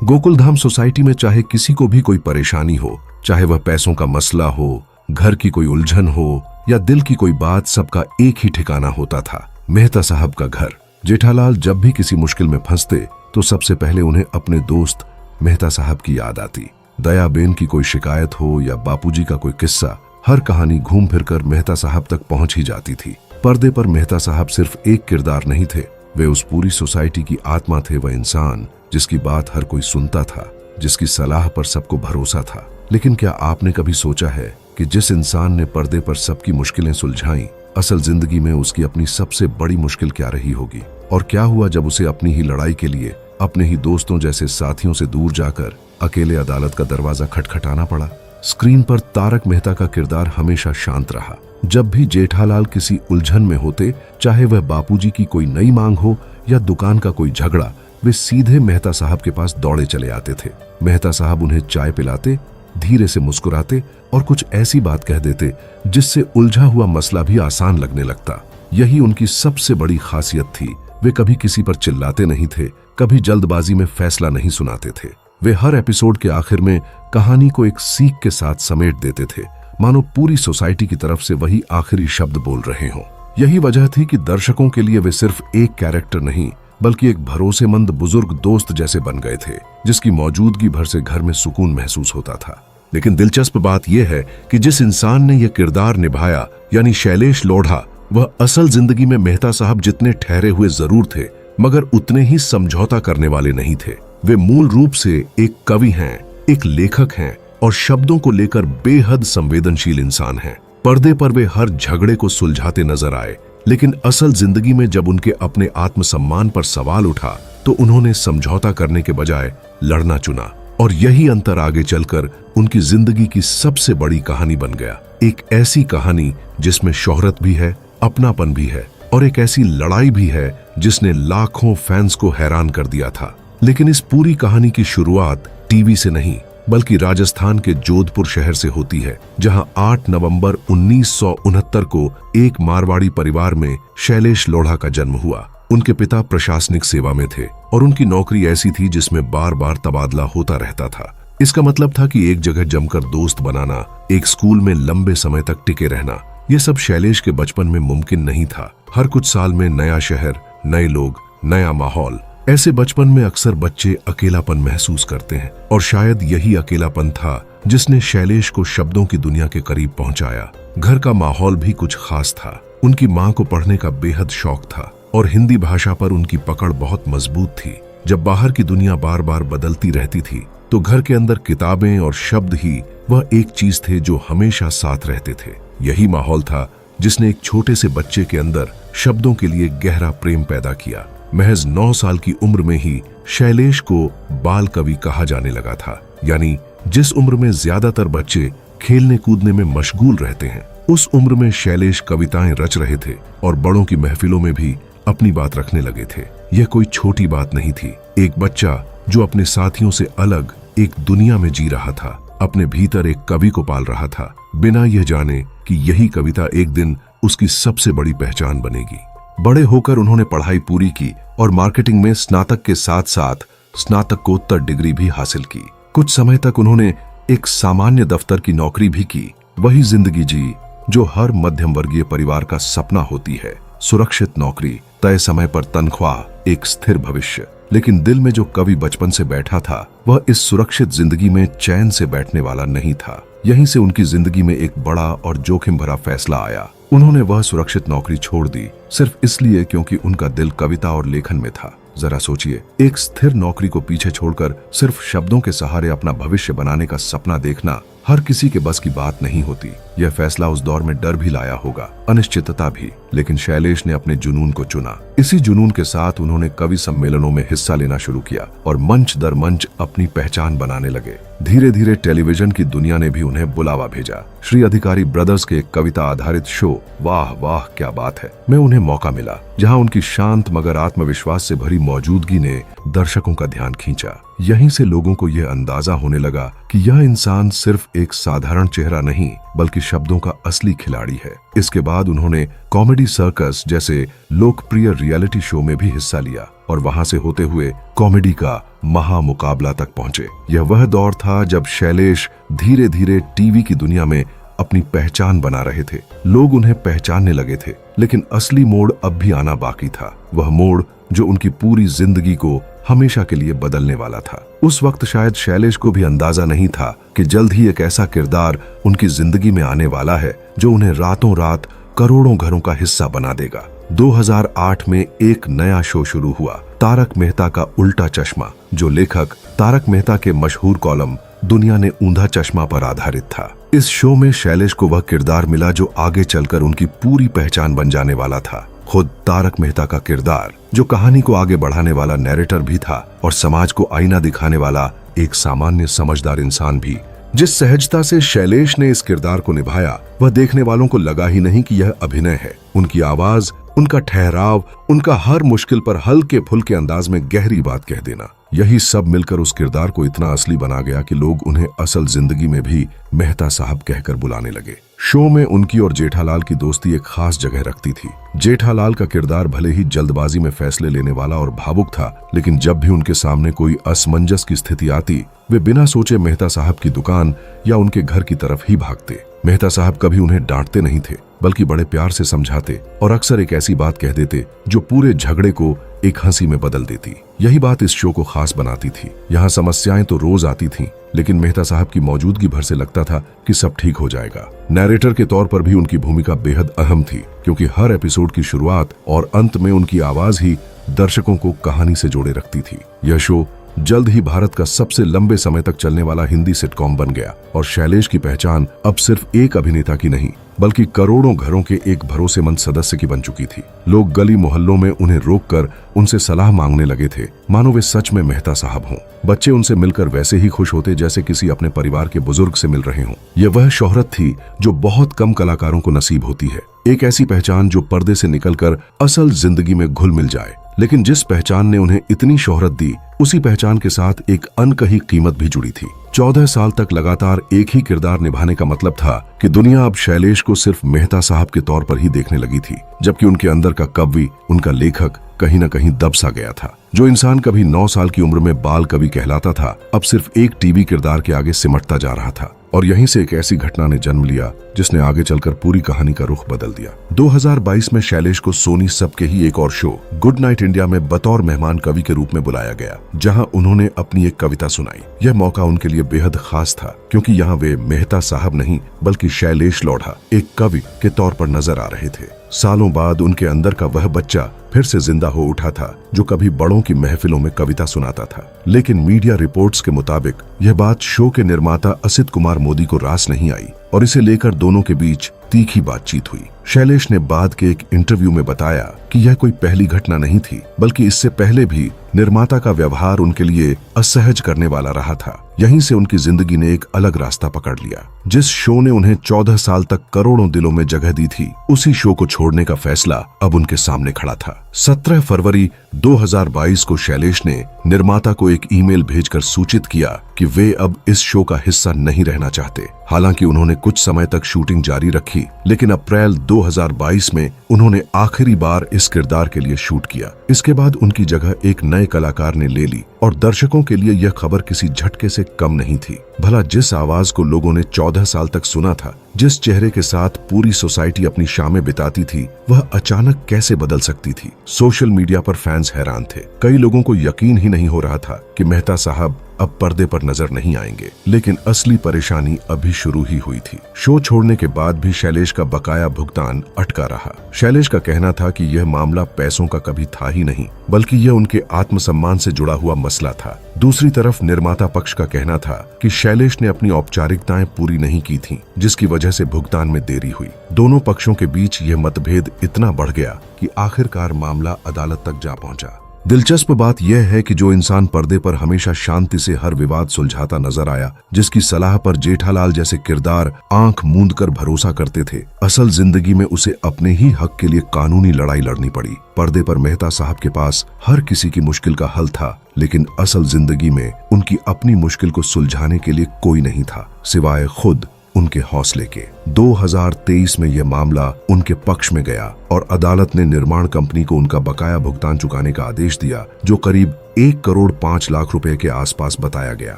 Gokuldham society में चाहे किसी को भी कोई परेशानी हो, चाहे वह पैसों का मसला हो, घर की कोई उलझन हो या दिल की कोई बात, सबका एक ही ठिकाना होता था, मेहता साहब का घर। जेठालाल जब भी किसी मुश्किल में फंसते तो सबसे पहले उन्हें अपने दोस्त मेहता साहब की याद आती। दयाबेन की कोई शिकायत हो या बापूजी का कोई किस्सा, हर कहानी घूम फिरकर मेहता साहब तक पहुंच ही जाती थी। पर्दे पर मेहता साहब सिर्फ एक किरदार नहीं थे, वे उस पूरी सोसाइटी की आत्मा थे। वह इंसान जिसकी बात हर कोई सुनता था, जिसकी सलाह पर सबको भरोसा था। लेकिन क्या आपने कभी सोचा है कि जिस इंसान ने पर्दे पर सबकी मुश्किलें सुलझाईं, असल जिंदगी में उसकी अपनी सबसे बड़ी मुश्किल क्या रही होगी? और क्या हुआ जब उसे अपनी ही लड़ाई के लिए अपने ही दोस्तों जैसे साथियों से दूर जाकर अकेले अदालत का दरवाजा खटखटाना पड़ा? स्क्रीन पर तारक मेहता का किरदार हमेशा शांत रहा। जब भी जेठालाल किसी उलझन में होते, चाहे वह बापूजी की कोई नई मांग हो या दुकान का कोई झगड़ा, वे सीधे मेहता साहब के पास दौड़े चले आते थे। मेहता साहब उन्हें चाय पिलाते, धीरे से मुस्कुराते और कुछ ऐसी बात कह देते जिससे उलझा हुआ मसला भी आसान लगने लगता। यही उनकी सबसे बड़ी खासियत थी। वे कभी किसी पर चिल्लाते नहीं थे, कभी जल्दबाजी में फैसला नहीं सुनाते थे। वे हर एपिसोड के आखिर में कहानी को एक सीख के साथ समेट देते थे, मानो पूरी सोसाइटी की तरफ से वही आखिरी शब्द बोल रहे हों। यही वजह थी कि दर्शकों के लिए वे सिर्फ एक कैरेक्टर नहीं, बल्कि एक भरोसेमंद बुजुर्ग दोस्त जैसे बन गए थे, जिसकी मौजूदगी भर से घर में सुकून महसूस होता था। लेकिन दिलचस्प बात यह है कि जिस इंसान ने यह किरदार निभाया, यानी शैलेश लोढ़ा, वह असल जिंदगी में मेहता साहब जितने ठहरे हुए जरूर थे, मगर उतने ही समझौता करने वाले नहीं थे। वे मूल रूप से एक कवि हैं, एक लेखक हैं और शब्दों को लेकर बेहद संवेदनशील इंसान हैं। पर्दे पर वे हर झगड़े को सुलझाते नजर आए, लेकिन असल जिंदगी में जब उनके अपने आत्मसम्मान पर सवाल उठा तो उन्होंने समझौता करने के बजाय लड़ना चुना। और यही अंतर आगे चलकर उनकी जिंदगी की सबसे बड़ी कहानी बन गया। एक ऐसी कहानी जिसमें शोहरत भी है, अपनापन भी है और एक ऐसी लड़ाई भी है जिसने लाखों फैंस को हैरान कर दिया था। लेकिन इस पूरी कहानी की शुरुआत टीवी से नहीं, बल्कि राजस्थान के जोधपुर शहर से होती है, जहां 8 नवंबर 1969 को एक मारवाड़ी परिवार में शैलेश लोढ़ा का जन्म हुआ। उनके पिता प्रशासनिक सेवा में थे और उनकी नौकरी ऐसी थी जिसमें बार बार तबादला होता रहता था। इसका मतलब था कि एक जगह जमकर दोस्त बनाना, एक स्कूल में लंबे समय तक टिके रहना, ये सब शैलेश के बचपन में मुमकिन नहीं था। हर कुछ साल में नया शहर, नए लोग, नया माहौल। ऐसे बचपन में अक्सर बच्चे अकेलापन महसूस करते हैं और शायद यही अकेलापन था जिसने शैलेश को शब्दों की दुनिया के करीब पहुंचाया। घर का माहौल भी कुछ खास था। उनकी मां को पढ़ने का बेहद शौक था और हिंदी भाषा पर उनकी पकड़ बहुत मजबूत थी। जब बाहर की दुनिया बार बार बदलती रहती थी तो घर के अंदर किताबें और शब्द ही वह एक चीज थे जो हमेशा साथ रहते थे। यही माहौल था जिसने एक छोटे से बच्चे के अंदर शब्दों के लिए गहरा प्रेम पैदा किया। महज 9 साल की उम्र में ही शैलेश को बाल कवि कहा जाने लगा था, यानी जिस उम्र में ज्यादातर बच्चे खेलने कूदने में मशगूल रहते हैं, उस उम्र में शैलेश कविताएं रच रहे थे और बड़ों की महफिलों में भी अपनी बात रखने लगे थे। यह कोई छोटी बात नहीं थी। एक बच्चा जो अपने साथियों से अलग एक दुनिया में जी रहा था, अपने भीतर एक कवि को पाल रहा था, बिना यह जाने कि यही कविता एक दिन उसकी सबसे बड़ी पहचान बनेगी। बड़े होकर उन्होंने पढ़ाई पूरी की और मार्केटिंग में स्नातक के साथ साथ स्नातकोत्तर डिग्री भी हासिल की। कुछ समय तक उन्होंने एक सामान्य दफ्तर की नौकरी भी की, वही जिंदगी जी जो हर मध्यम वर्गीय परिवार का सपना होती है। सुरक्षित नौकरी, तय समय पर तनख्वाह, एक स्थिर भविष्य। लेकिन दिल में जो कवि बचपन से बैठा था, वह इस सुरक्षित जिंदगी में चैन से बैठने वाला नहीं था। यहीं से उनकी जिंदगी में एक बड़ा और जोखिम भरा फैसला आया। उन्होंने वह सुरक्षित नौकरी छोड़ दी सिर्फ इसलिए क्योंकि उनका दिल कविता और लेखन में था। जरा सोचिए, एक स्थिर नौकरी को पीछे छोड़कर सिर्फ शब्दों के सहारे अपना भविष्य बनाने का सपना देखना हर किसी के बस की बात नहीं होती। यह फैसला उस दौर में डर भी लाया होगा, अनिश्चितता भी, लेकिन शैलेश ने अपने जुनून को चुना। इसी जुनून के साथ उन्होंने कवि सम्मेलनों में हिस्सा लेना शुरू किया और मंच दर मंच अपनी पहचान बनाने लगे। धीरे धीरे टेलीविजन की दुनिया ने भी उन्हें बुलावा भेजा। श्री अधिकारी ब्रदर्स के एक कविता आधारित शो वाह वाह क्या बात है में उन्हें मौका मिला, जहां उनकी शांत मगर आत्मविश्वास से भरी मौजूदगी ने दर्शकों का ध्यान खींचा। यहीं से लोगों को यह अंदाजा होने लगा कि यह इंसान सिर्फ एक साधारण चेहरा नहीं, बल्कि शब्दों का असली खिलाड़ी है। इसके बाद उन्होंने कॉमेडी सर्कस जैसे लोकप्रिय रियलिटी शो में भी हिस्सा लिया और वहां से होते हुए कॉमेडी का महामुकाबला तक पहुंचे। यह वह दौर था जब शैलेश धीरे धीरे टीवी की दुनिया में अपनी पहचान बना रहे थे। लोग उन्हें पहचानने लगे थे, लेकिन असली मोड़ अब भी आना बाकी था। वह मोड़ जो उनकी पूरी जिंदगी को हमेशा के लिए बदलने वाला था। उस वक्त शायद शैलेश को भी अंदाजा नहीं था कि जल्द ही एक ऐसा किरदार उनकी जिंदगी में आने वाला है जो उन्हें रातों रात करोड़ों घरों का हिस्सा बना देगा। 2008 में एक नया शो शुरू हुआ, तारक मेहता का उल्टा चश्मा, जो लेखक तारक मेहता के मशहूर कॉलम दुनिया ने ऊंधा चश्मा पर आधारित था। इस शो में शैलेश को वह किरदार मिला जो आगे चलकर उनकी पूरी पहचान बन जाने वाला था। खुद तारक मेहता का किरदार, जो कहानी को आगे बढ़ाने वाला नैरेटर भी था और समाज को आईना दिखाने वाला एक सामान्य समझदार इंसान भी। जिस सहजता से शैलेश ने इस किरदार को निभाया, वह देखने वालों को लगा ही नहीं कि यह अभिनय है। उनकी आवाज, उनका ठहराव, उनका हर मुश्किल पर हल्के फुल्के अंदाज में गहरी बात कह देना, यही सब मिलकर उस किरदार को इतना असली बना गया कि लोग उन्हें असल जिंदगी में भी मेहता साहब कहकर बुलाने लगे। शो में उनकी और जेठालाल की दोस्ती एक खास जगह रखती थी। जेठालाल का किरदार भले ही जल्दबाजी में फैसले लेने वाला और भावुक था, लेकिन जब भी उनके सामने कोई असमंजस की स्थिति आती, वे बिना सोचे मेहता साहब की दुकान या उनके घर की तरफ ही भागते। मेहता साहब कभी उन्हें डांटते नहीं थे, बल्कि बड़े प्यार से समझाते और अक्सर एक ऐसी बात कह देते जो पूरे झगड़े को एक हंसी में बदल देती। यही बात इस शो को खास बनाती थी। यहाँ समस्याएं तो रोज आती थीं, लेकिन मेहता साहब की मौजूदगी भर से लगता था कि सब ठीक हो जाएगा। नैरेटर के तौर पर भी उनकी भूमिका बेहद अहम थी, क्योंकि हर एपिसोड की शुरुआत और अंत में उनकी आवाज ही दर्शकों को कहानी से जोड़े रखती थी। यह शो जल्द ही भारत का सबसे लंबे समय तक चलने वाला हिंदी सिटकॉम बन गया और शैलेश की पहचान अब सिर्फ एक अभिनेता की नहीं, बल्कि करोड़ों घरों के एक भरोसेमंद सदस्य की बन चुकी थी। लोग गली मोहल्लों में उन्हें रोककर उनसे सलाह मांगने लगे थे, मानो वे सच में मेहता साहब हों। बच्चे उनसे मिलकर वैसे ही खुश होते जैसे किसी अपने परिवार के बुजुर्ग से मिल रहे हों। यह वह शोहरत थी जो बहुत कम कलाकारों को नसीब होती है, एक ऐसी पहचान जो पर्दे से निकलकर असल जिंदगी में घुल मिल जाए। लेकिन जिस पहचान ने उन्हें इतनी शोहरत दी, उसी पहचान के साथ एक अनकही कीमत भी जुड़ी थी। 14 साल तक लगातार एक ही किरदार निभाने का मतलब था कि दुनिया अब शैलेश को सिर्फ मेहता साहब के तौर पर ही देखने लगी थी, जबकि उनके अंदर का कवि, उनका लेखक कहीं न कहीं दब सा गया था। जो इंसान कभी 9 साल की उम्र में बाल कवि कहलाता था, अब सिर्फ एक टीवी किरदार के आगे सिमटता जा रहा था। और यहीं से एक ऐसी घटना ने जन्म लिया जिसने आगे चलकर पूरी कहानी का रुख बदल दिया। 2022 में शैलेश को सोनी सब के ही एक और शो गुड नाइट इंडिया में बतौर मेहमान कवि के रूप में बुलाया गया, जहां उन्होंने अपनी एक कविता सुनाई। यह मौका उनके लिए बेहद खास था, क्योंकि यहाँ वे मेहता साहब नहीं बल्कि शैलेश लोढ़ा एक कवि के तौर पर नजर आ रहे थे। सालों बाद उनके अंदर का वह बच्चा फिर से जिंदा हो उठा था जो कभी बड़ों की महफिलों में कविता सुनाता था। लेकिन मीडिया रिपोर्ट्स के मुताबिक यह बात शो के निर्माता असित कुमार मोदी को रास नहीं आई और इसे लेकर दोनों के बीच तीखी बातचीत हुई। शैलेश ने बाद के एक इंटरव्यू में बताया कि यह कोई पहली घटना नहीं थी, बल्कि इससे पहले भी निर्माता का व्यवहार उनके लिए असहज करने वाला रहा था। यहीं से उनकी जिंदगी ने एक अलग रास्ता पकड़ लिया। जिस शो ने उन्हें 14 साल तक करोड़ों दिलों में जगह दी थी, उसी शो को छोड़ने का फैसला अब उनके सामने खड़ा था। 17 फरवरी 2022 को शैलेश ने निर्माता को एक ईमेल भेजकर सूचित किया कि वे अब इस शो का हिस्सा नहीं रहना चाहते। हालांकि उन्होंने कुछ समय तक शूटिंग जारी रखी, लेकिन अप्रैल 2022 में उन्होंने आखिरी बार इस किरदार के लिए शूट किया। इसके बाद उनकी जगह एक नए कलाकार ने ले ली और दर्शकों के लिए यह खबर किसी झटके से कम नहीं थी। भला जिस आवाज को लोगों ने 14 साल तक सुना था, जिस चेहरे के साथ पूरी सोसाइटी अपनी शामें बिताती थी, वह अचानक कैसे बदल सकती थी? सोशल मीडिया पर फैंस हैरान थे। कई लोगों को यकीन ही नहीं हो रहा था कि मेहता साहब अब पर्दे पर नजर नहीं आएंगे। लेकिन असली परेशानी अभी शुरू ही हुई थी। शो छोड़ने के बाद भी शैलेश का बकाया भुगतान अटका रहा। शैलेश का कहना था कि यह मामला पैसों का कभी था ही नहीं, बल्कि यह उनके आत्मसम्मान से जुड़ा हुआ मसला था। दूसरी तरफ निर्माता पक्ष का कहना था कि शैलेश ने अपनी औपचारिकताएं पूरी नहीं की थीं, जिसकी वजह से भुगतान में देरी हुई। दोनों पक्षों के बीच यह मतभेद इतना बढ़ गया कि आखिरकार मामला अदालत तक जा पहुंचा। दिलचस्प बात यह है कि जो इंसान पर्दे पर हमेशा शांति से हर विवाद सुलझाता नजर आया, जिसकी सलाह पर जेठालाल जैसे किरदार आंख मूंद कर भरोसा करते थे, असल जिंदगी में उसे अपने ही हक के लिए कानूनी लड़ाई लड़नी पड़ी। पर्दे पर मेहता साहब के पास हर किसी की मुश्किल का हल था, लेकिन असल जिंदगी में उनकी अपनी मुश्किल को सुलझाने के लिए कोई नहीं था, सिवाय खुद उनके हौसले के। 2023 में यह मामला उनके पक्ष में गया और अदालत ने निर्माण कंपनी को उनका बकाया भुगतान चुकाने का आदेश दिया, जो करीब 1,05,00,000 के आसपास बताया गया।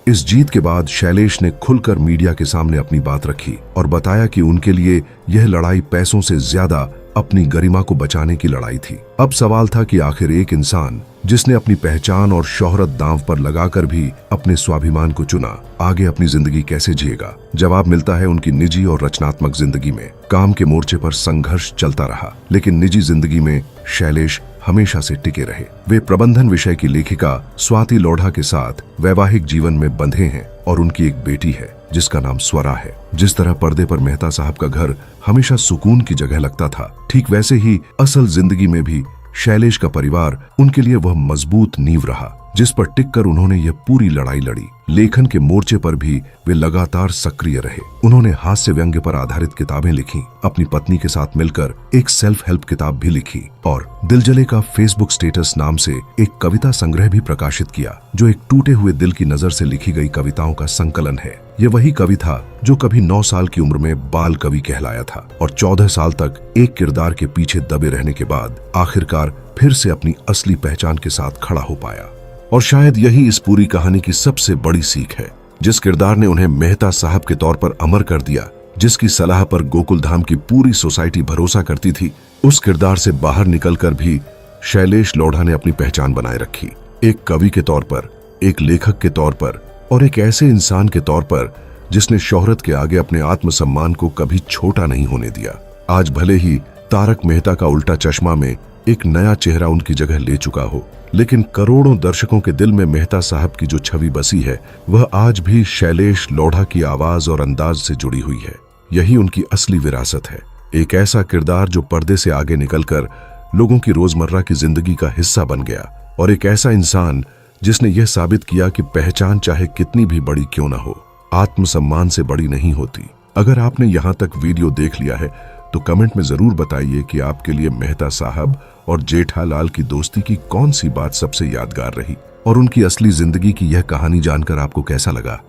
इस जीत के बाद शैलेश ने खुलकर मीडिया के सामने अपनी बात रखी और बताया कि उनके लिए यह लड़ाई पैसों से ज्यादा अपनी गरिमा को बचाने की लड़ाई थी। अब सवाल था कि आखिर एक इंसान जिसने अपनी पहचान और शोहरत दांव पर लगाकर भी अपने स्वाभिमान को चुना, आगे अपनी जिंदगी कैसे जिएगा? जवाब मिलता है उनकी निजी और रचनात्मक जिंदगी में। काम के मोर्चे पर संघर्ष चलता रहा, लेकिन निजी जिंदगी में शैलेश हमेशा से टिके रहे। वे प्रबंधन विषय की लेखिका स्वाति लोढ़ा के साथ वैवाहिक जीवन में बंधे हैं और उनकी एक बेटी है जिसका नाम स्वरा है। जिस तरह पर्दे पर मेहता साहब का घर हमेशा सुकून की जगह लगता था, ठीक वैसे ही असल जिंदगी में भी शैलेश का परिवार उनके लिए वह मजबूत नींव रहा जिस पर टिककर उन्होंने यह पूरी लड़ाई लड़ी। लेखन के मोर्चे पर भी वे लगातार सक्रिय रहे। उन्होंने हास्य व्यंग्य पर आधारित किताबें लिखी, अपनी पत्नी के साथ मिलकर एक सेल्फ हेल्प किताब भी लिखी और दिलजले का फेसबुक स्टेटस नाम से एक कविता संग्रह भी प्रकाशित किया, जो एक टूटे हुए दिल की नजर से लिखी गई कविताओं का संकलन है। ये वही कवि था जो कभी 9 साल की उम्र में बाल कवि कहलाया था और 14 साल तक एक किरदार के पीछे दबे रहने के बाद आखिरकार फिर से अपनी असली पहचान के साथ खड़ा हो पाया। और शायद यही इस पूरी कहानी की सबसे बड़ी सीख है। जिस किरदार ने उन्हें मेहता साहब के तौर पर अमर कर दिया, जिसकी सलाह पर गोकुल धाम की पूरी सोसाइटी भरोसा करती थी, उस किरदार से बाहर निकलकर भी शैलेश लोढ़ा ने अपनी पहचान बनाए रखी। एक कवि के तौर पर, एक लेखक के तौर पर और एक ऐसे इंसान के तौर पर जिसने शोहरत के आगे अपने आत्मसम्मान को कभी छोटा नहीं होने दिया। आज भले ही तारक मेहता का उल्टा चश्मा में एक नया चेहरा उनकी जगह ले चुका हो, लेकिन करोड़ों दर्शकों के दिल में मेहता साहब की जो छवि बसी है, वह आज भी शैलेश लोढ़ा की आवाज और अंदाज से जुड़ी हुई है। यही उनकी असली विरासत है। एक ऐसा किरदार जो पर्दे से आगे निकलकर लोगों की रोजमर्रा की जिंदगी का हिस्सा बन गया और एक ऐसा इंसान जिसने यह साबित किया कि पहचान चाहे कितनी भी बड़ी क्यों ना हो, आत्मसम्मान से बड़ी नहीं होती। अगर आपने यहाँ तक वीडियो देख लिया है तो कमेंट में जरूर बताइए कि आपके लिए मेहता साहब और जेठालाल की दोस्ती की कौन सी बात सबसे यादगार रही और उनकी असली जिंदगी की यह कहानी जानकर आपको कैसा लगा।